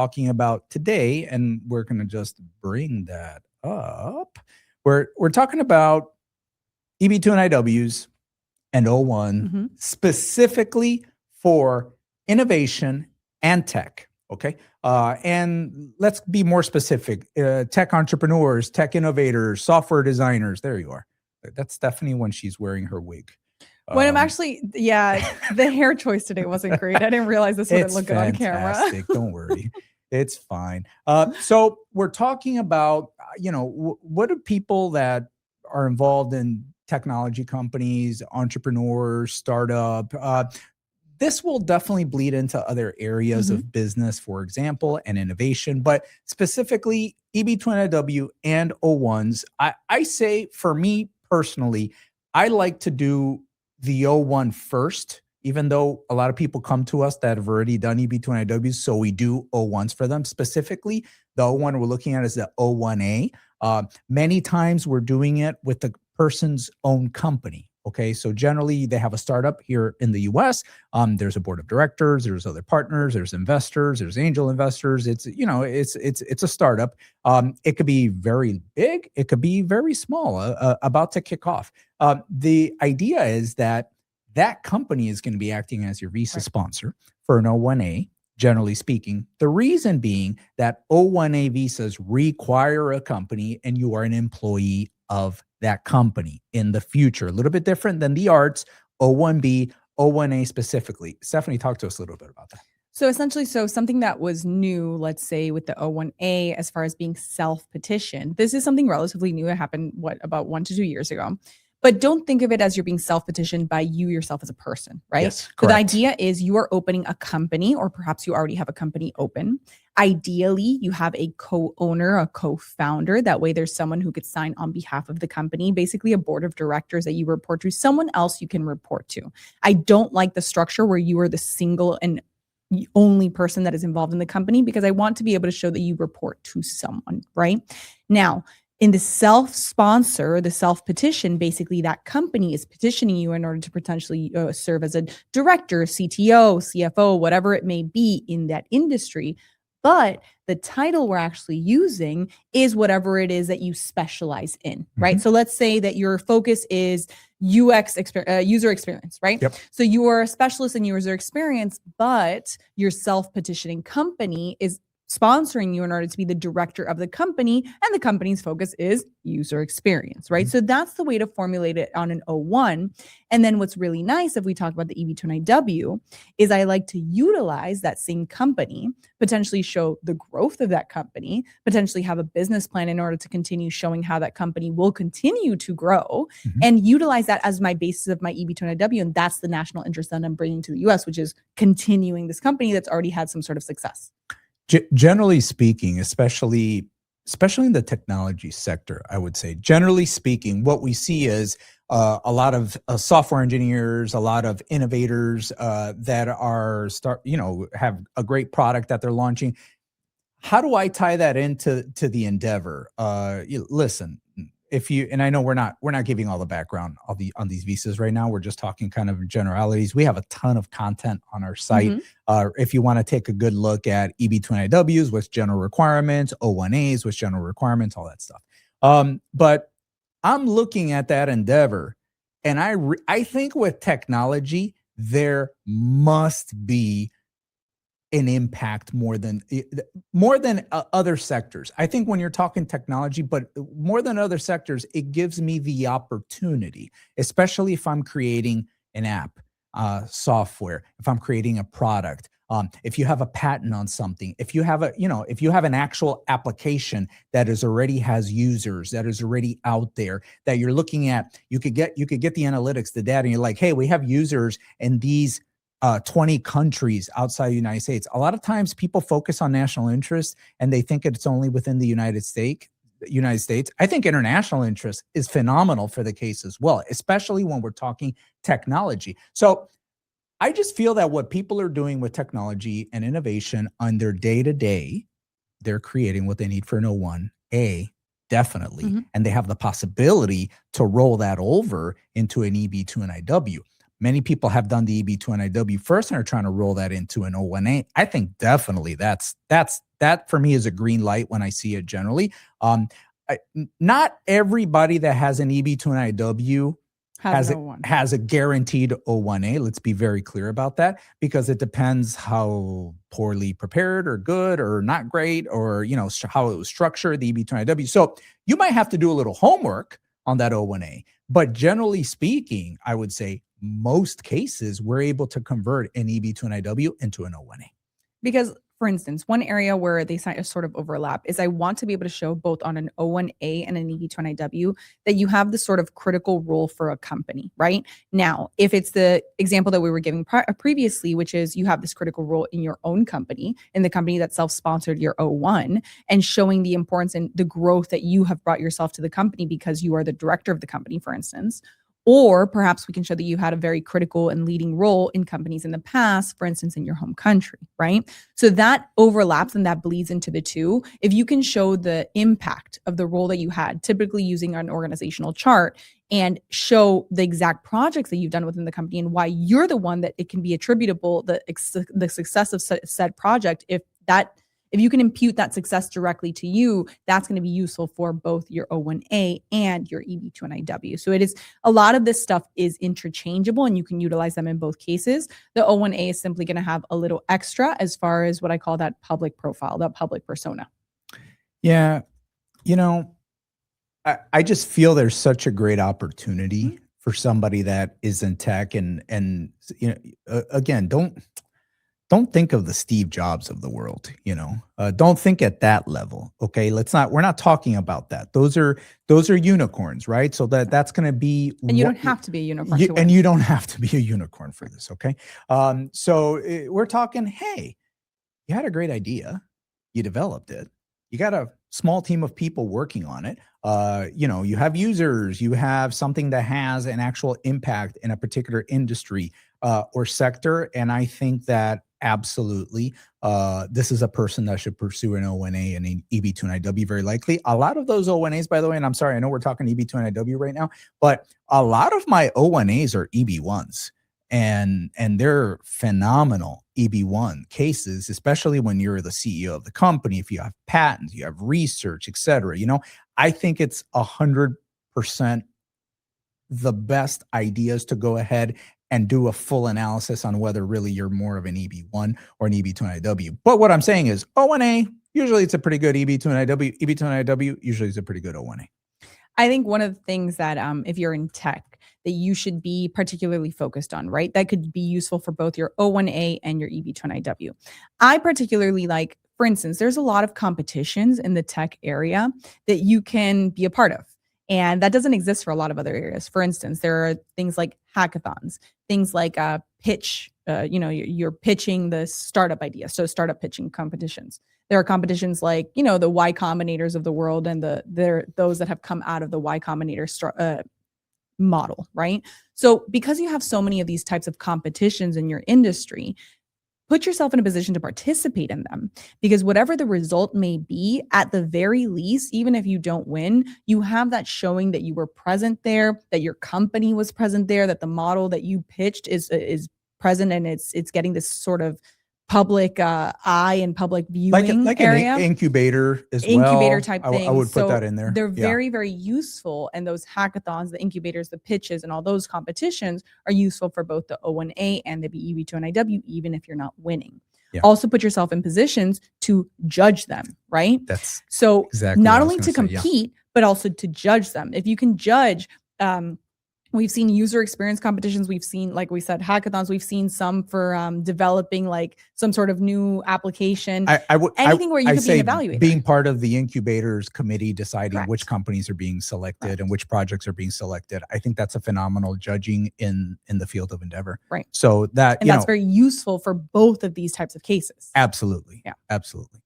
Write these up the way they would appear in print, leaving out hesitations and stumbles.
talking about today, and we're going to just bring that up. We're talking about EB-2 and NIWs and O-1 specifically for innovation and tech. Okay. And let's be more specific. Tech entrepreneurs, tech innovators, software designers. There you are. That's Stephanie when she's wearing her wig. When I'm actually, the hair choice today wasn't great. I didn't realize this would look good on camera. Don't worry. It's fine. So we're talking about, what do people that are involved in technology companies, entrepreneurs, startup, this will definitely bleed into other areas of business, for example, and innovation, but specifically EB-2 NIW and O-1s. I say for me personally, I like to do the O-1 first, even though a lot of people come to us that have already done EB-2 NIWs, so we do O-1s for them. Specifically, the O-1 we're looking at is the O-1A. Many times we're doing it with the person's own company. Okay, so generally they have a startup here in the US. There's a board of directors, there's other partners, there's investors, there's angel investors. It's a startup. It could be very big, it could be very small, about to kick off. The idea is that company is going to be acting as your visa sponsor for an O-1A. Generally speaking, the reason being that O-1A visas require a company and you are an employee of that company in the future. A little bit different than the arts, O-1B, O-1A specifically. Stephanie, talk to us a little bit about that. So essentially, something that was new, let's say with the O-1A, as far as being self-petitioned, this is something relatively new. It happened, about 1 to 2 years ago. But don't think of it as you're being self-petitioned by you yourself as a person, right? Yes, so the idea is you are opening a company, or perhaps you already have a company open. Ideally, you have a co-owner, a co-founder. That way there's someone who could sign on behalf of the company, basically a board of directors that you report to, someone else you can report to. I don't like the structure where you are the single and the only person that is involved in the company, because I want to be able to show that you report to someone, right? Now, in the self-sponsor, the self-petition, basically that company is petitioning you in order to potentially serve as a director, CTO, CFO, whatever it may be in that industry. But the title we're actually using is whatever it is that you specialize in, right? So let's say that your focus is UX user experience, right? Yep. So you are a specialist in user experience, but your self-petitioning company is sponsoring you in order to be the director of the company, and the company's focus is user experience, right? So that's the way to formulate it on an O-1. And then what's really nice, if we talk about the EB-2 NIW, is I like to utilize that same company, potentially show the growth of that company, potentially have a business plan in order to continue showing how that company will continue to grow, and utilize that as my basis of my EB-2 NIW. And that's the national interest that I'm bringing to the US, which is continuing this company that's already had some sort of success. Generally speaking, especially in the technology sector, I would say, generally speaking, what we see is a lot of software engineers, a lot of innovators that are have a great product that they're launching. How do I tie that into the endeavor? Listen, and I know we're not giving all the background on these visas right now. We're just talking kind of generalities. We have a ton of content on our site. If you want to take a good look at EB-2 NIWs, what's general requirements, O-1As, what's general requirements, all that stuff. But I'm looking at that endeavor, and I think with technology, there must be an impact more than other sectors. I think when you're talking technology, but more than other sectors, it gives me the opportunity, especially if I'm creating an app, software, if I'm creating a product, if you have a patent on something, if you have an actual application that already has users, that is already out there, that you're looking at, you could get the analytics, the data, and you're like, hey, we have users in these 20 countries outside the United States. A lot of times people focus on national interest and they think it's only within the United States. I think international interest is phenomenal for the case as well, especially when we're talking technology. So I just feel that what people are doing with technology and innovation on their day-to-day, they're creating what they need for an O-1A, definitely. And they have the possibility to roll that over into an EB-2 NIW. Many people have done the EB-2 NIW first and are trying to roll that into an O-1A. I think definitely that's that for me is a green light when I see it generally. Not everybody that has an EB-2 and NIW has a guaranteed O-1A. Let's be very clear about that, because it depends how poorly prepared or good or not great, or how it was structured, the EB-2 and NIW. So you might have to do a little homework on that O-1A, but generally speaking, I would say most cases we're able to convert an EB-2 and NIW into an O-1A. Because, for instance, one area where they sort of overlap is I want to be able to show both on an O-1A and an EB-2 and NIW that you have this sort of critical role for a company, right? Now, if it's the example that we were giving previously, which is you have this critical role in your own company, in the company that self-sponsored your O-1, and showing the importance and the growth that you have brought yourself to the company because you are the director of the company, for instance. Or perhaps we can show that you had a very critical and leading role in companies in the past, for instance, in your home country, right? So that overlaps and that bleeds into the two. If you can show the impact of the role that you had, typically using an organizational chart, and show the exact projects that you've done within the company and why you're the one that it can be attributable, the success of said project, if you can impute that success directly to you, that's going to be useful for both your O-1A and your EB-2 and NIW. So it is, a lot of this stuff is interchangeable and you can utilize them in both cases. The O-1A is simply going to have a little extra as far as what I call that public profile, that public persona. Yeah. I just feel there's such a great opportunity for somebody that is in tech and again, don't think of the Steve Jobs of the world, don't think at that level. Okay. We're not talking about that. Those are unicorns, right? So that's going to be, and you don't have to be a unicorn. And you don't have to be a unicorn for this. Okay. So we're talking, hey, you had a great idea. You developed it. You got a small team of people working on it. You have users, you have something that has an actual impact in a particular industry or sector. And I think that absolutely, this is a person that should pursue an O-1A and an EB-2 and NIW very likely. A lot of those O-1As, by the way, and I'm sorry, I know we're talking EB-2 and NIW right now, but a lot of my O-1As are EB-1s. And they're phenomenal EB-1 cases, especially when you're the CEO of the company. If you have patents, you have research, et cetera. I think it's 100% the best ideas to go ahead and do a full analysis on whether really you're more of an EB-1 or an EB-2 and NIW. But what I'm saying is O-1A, usually it's a pretty good EB-2 and NIW. EB-2 and NIW, usually it's a pretty good O-1A. I think one of the things that if you're in tech, that you should be particularly focused on, right? That could be useful for both your O-1A and your EB-2 and NIW. I particularly like, for instance, there's a lot of competitions in the tech area that you can be a part of. And that doesn't exist for a lot of other areas. For instance, there are things like hackathons, things like pitch, you're pitching the startup idea. So startup pitching competitions. There are competitions like, the Y Combinators of the world and those that have come out of the Y Combinator model, right? So because you have so many of these types of competitions in your industry, put yourself in a position to participate in them, because whatever the result may be, at the very least, even if you don't win, you have that showing that you were present there, that your company was present there, that the model that you pitched is present, and it's getting this sort of public eye and public viewing like area. An incubator as well. Incubator type thing. I would put that in there. They're very, very useful. And those hackathons, the incubators, the pitches, and all those competitions are useful for both the O-1A and the EB-2 and NIW, even if you're not winning. Yeah. Also put yourself in positions to judge them, right? That's so exactly not only to compete, but also to judge them. If you can judge, we've seen user experience competitions. We've seen, like we said, hackathons. We've seen some for developing like some sort of new application. Anything where you could be an evaluator. Being part of the incubators committee, deciding which companies are being selected and which projects are being selected. I think that's a phenomenal judging in the field of endeavor. Right. So that's very useful for both of these types of cases. Absolutely. Yeah. Absolutely.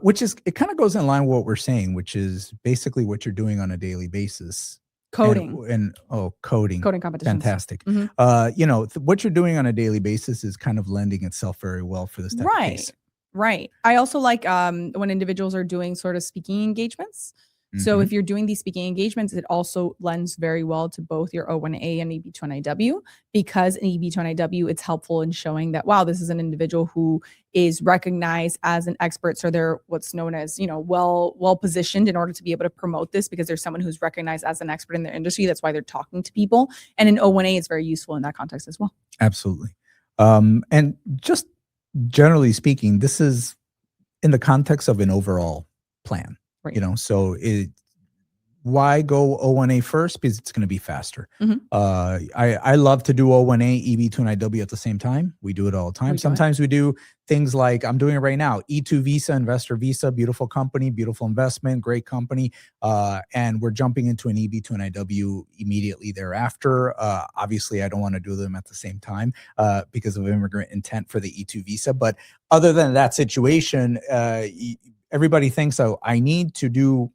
Which is, it kind of goes in line with what we're saying, which is basically what you're doing on a daily basis. Coding coding competitions. Fantastic. What you're doing on a daily basis is kind of lending itself very well for this type of case. Right. I also like when individuals are doing sort of speaking engagements. So if you're doing these speaking engagements, it also lends very well to both your O1A and EB-2 NIW, because in EB-2 NIW, it's helpful in showing that, wow, this is an individual who is recognized as an expert. So they're what's known as, well positioned in order to be able to promote this, because there's someone who's recognized as an expert in their industry. That's why they're talking to people. And in O1A, it's very useful in that context as well. Absolutely. And just generally speaking, this is in the context of an overall plan. Right. So why go O1A first? Because it's going to be faster. I love to do O1A, EB-2 and NIW at the same time. We do it all the time. Sometimes we do things like I'm doing it right now. E2 Visa, Investor Visa, beautiful company, beautiful investment, great company. And we're jumping into an EB-2 and NIW immediately thereafter. Obviously, I don't want to do them at the same time because of immigrant intent for the E2 Visa. But other than that situation, everybody thinks, oh, I need to do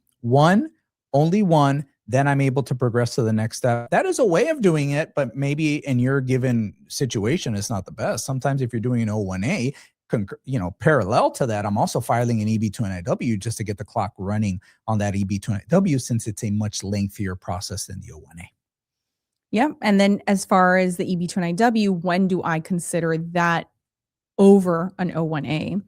only one, then I'm able to progress to the next step. That is a way of doing it, but maybe in your given situation, it's not the best. Sometimes if you're doing an O1A, parallel to that, I'm also filing an EB-2 NIW just to get the clock running on that EB-2 NIW, since it's a much lengthier process than the O1A. Yeah. And then as far as the EB-2 NIW, when do I consider that over an O1A?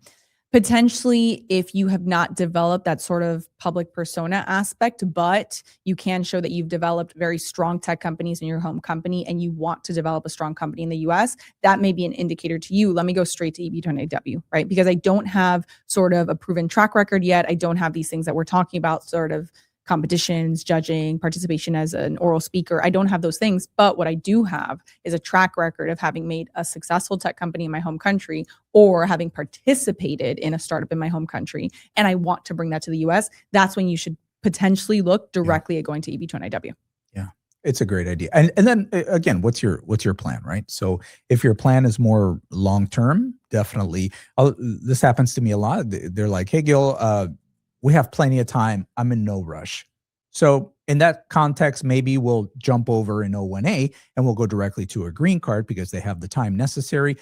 Potentially, if you have not developed that sort of public persona aspect, but you can show that you've developed very strong tech companies in your home company and you want to develop a strong company in the US, that may be an indicator to you. Let me go straight to EB-2 NIW, right? Because I don't have sort of a proven track record yet. I don't have these things that we're talking about, sort of competitions, judging, participation as an oral speaker. I don't have those things, but what I do have is a track record of having made a successful tech company in my home country, or having participated in a startup in my home country, and I want to bring that to the US. That's when you should potentially look directly at going to EB-2 NIW. Yeah, it's a great idea. And then again, what's your plan, right? So if your plan is more long-term, definitely, this happens to me a lot. They're like, hey, Gil, we have plenty of time. I'm in no rush. So in that context, maybe we'll jump over in O1A and we'll go directly to a green card because they have the time necessary.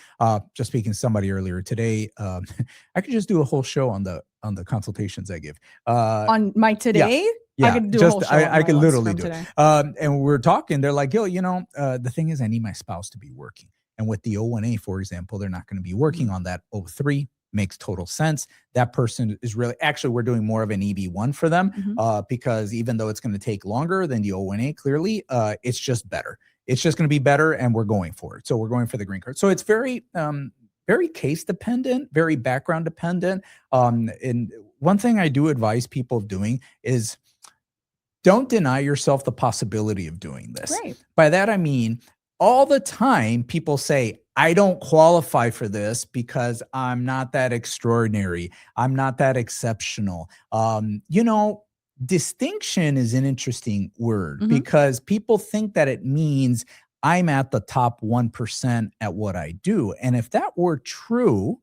Just speaking to somebody earlier today, I could just do a whole show on the consultations I give. On my today? Yeah, I could do a whole show. I could literally do it. And we're talking, they're like, Gil, the thing is, I need my spouse to be working. And with the O1A, for example, they're not going to be working on that. O3 makes total sense. That person is really, actually, we're doing more of an EB1 for them because even though it's going to take longer than the O1A, clearly, it's just better. It's just going to be better, and we're going for it. So we're going for the green card. So it's very, very case dependent, very background dependent. And one thing I do advise people of doing is don't deny yourself the possibility of doing this. Right. By that, I mean, all the time people say, I don't qualify for this because I'm not that extraordinary. I'm not that exceptional. Distinction is an interesting word because people think that it means I'm at the top 1% at what I do. And if that were true,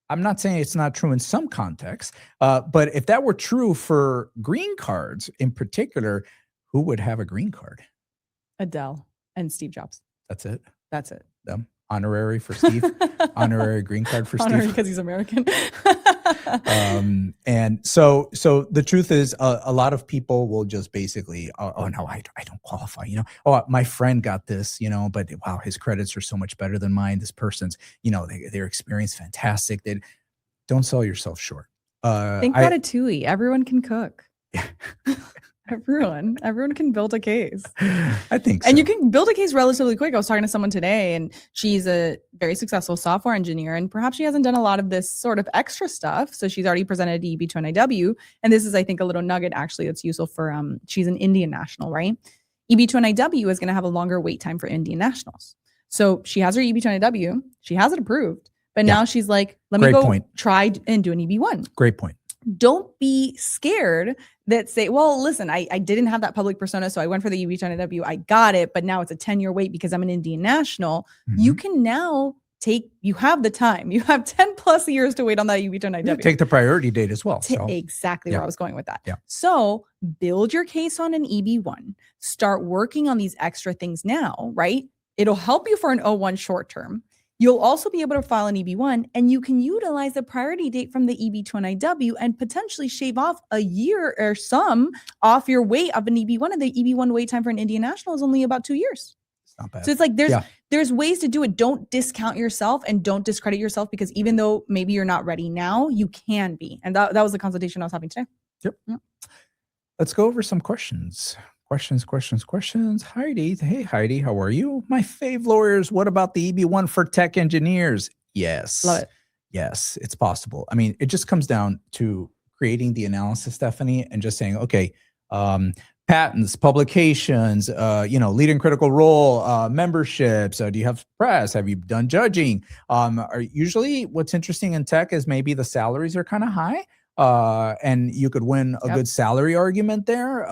I'm not saying it's not true in some contexts, but if that were true for green cards in particular, who would have a green card? Adele and Steve Jobs. That's it? That's it. Them. Honorary for Steve. Honorary green card for Honorary Steve. because he's American. And so the truth is a lot of people will just basically, oh no, I don't qualify, oh, my friend got this, but wow, his credits are so much better than mine. This person's, their experience fantastic. They don't sell yourself short. Think Ratatouille. Everyone can cook. Everyone can build a case. I think so. And you can build a case relatively quick. I was talking to someone today, and she's a very successful software engineer, and perhaps she hasn't done a lot of this sort of extra stuff. So she's already presented EB-2 NIW. And this is, I think, a little nugget actually that's useful for, she's an Indian national, right? EB-2 NIW is going to have a longer wait time for Indian nationals. So she has her EB-2 NIW. She has it approved. But now she's like, let me go try and do an EB-1. Great point. Don't be scared that say, well, listen, I didn't have that public persona, so I went for the EB-2 NIW. I got it, but now it's a 10-year wait because I'm an Indian national. You can now you have the time. You have 10 plus years to wait on that EB-2 NIW. Yeah, take the priority date as well. Exactly where I was going with that. Yeah. So build your case on an EB-1. Start working on these extra things now, right? It'll help you for an O1 short term. You'll also be able to file an EB-1, and you can utilize the priority date from the EB-2 and NIW and potentially shave off a year or some off your wait of an EB-1. And the EB-1 wait time for an Indian national is only about 2 years. It's not bad. So it's like there's ways to do it. Don't discount yourself and don't discredit yourself, because even though maybe you're not ready now, you can be. And that was the consultation I was having today. Yep. Let's go over some questions. Questions. Heidi. Hey, Heidi, how are you? My fave lawyers. What about the EB-1 for tech engineers? Yes. Love it. Yes, it's possible. I mean, it just comes down to creating the analysis, Stephanie, and just saying, okay, patents, publications, lead and critical role, memberships. Do you have press? Have you done judging? Usually what's interesting in tech is maybe the salaries are kind of high. And you could win a good salary argument there.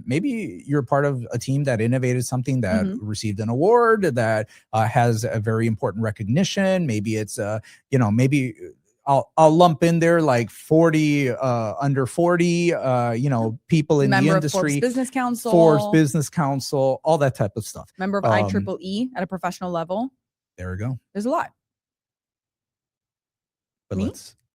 Maybe you're part of a team that innovated something that received an award that has a very important recognition. Maybe it's, maybe I'll lump in there like 40, under 40, people in Member the of industry. Forbes Business Council, all that type of stuff. Member of IEEE at a professional level. There we go. There's a lot. But Me? let's